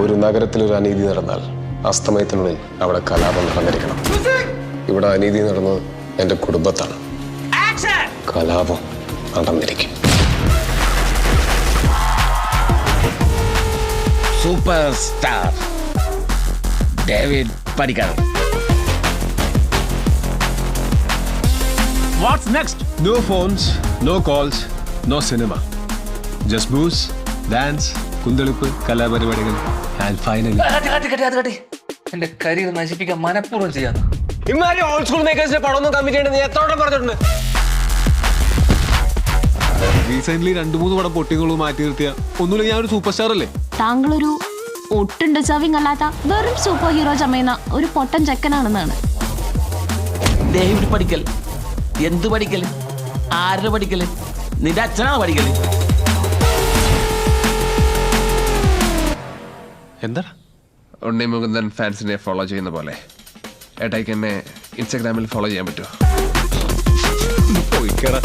ഒരു നഗരത്തിൽ ഒരു അനീതി നടന്നാൽ അസ്തമയത്തിനുള്ളിൽ അവിടെ കലാപം നടന്നിരിക്കണം. ഇവിടെ അനീതി നടന്നത് എന്റെ കുടുംബത്താണ്. കലാപം നടന്നിരിക്കും. Super star David Padikkal. What's next? No phones, no calls, no cinema. Just booze, dance, കുന്തളിപ്പ്, കലാപരിപാടികൾ and finally എന്റെ കരിയർ നശിപ്പിക്കാൻ മനഃപൂർവ്വം ചെയ്യാം. ഇമാരി ഓൾഡ് സ്കൂൾ മേക്കേഴ്സിന്റെ പടമൊന്നും കമ്മിറ്റ് ചെയ്യണമെന്ന് ഞാൻ എത്രയോടെ പറഞ്ഞിട്ടുണ്ട്. റീസെന്റ് 2-3 പടം പൊട്ടികളും മാറ്റി നിർത്തിയ ഒന്നുമില്ല, ഞാൻ ഒരു സൂപ്പർ സ്റ്റാർ അല്ലേ? താങ്കളൊരു ഒട്ടും ഡിസേർവിംഗ് അല്ലാത്ത വെറും സൂപ്പർ ഹീറോ ചമയുന്ന ഒരു പൊട്ടൻ ചെക്കനാണെന്നാണ്. ഡേവിഡ് പടിക്കൽ എന്ത് പഠിക്കല്? ആരുടെ പഠിക്കല്? നിന്റെ അച്ഛനാണ് പഠിക്കല്. എന്താ ഉണ്ണി മുകുന്ദൻ ഫാൻസിനെ ഫോളോ ചെയ്യുന്ന പോലെ ഏട്ടായിക്ക് എന്നെ ഇൻസ്റ്റാഗ്രാമിൽ ഫോളോ ചെയ്യാൻ പറ്റുമോ? പോയിക്കട.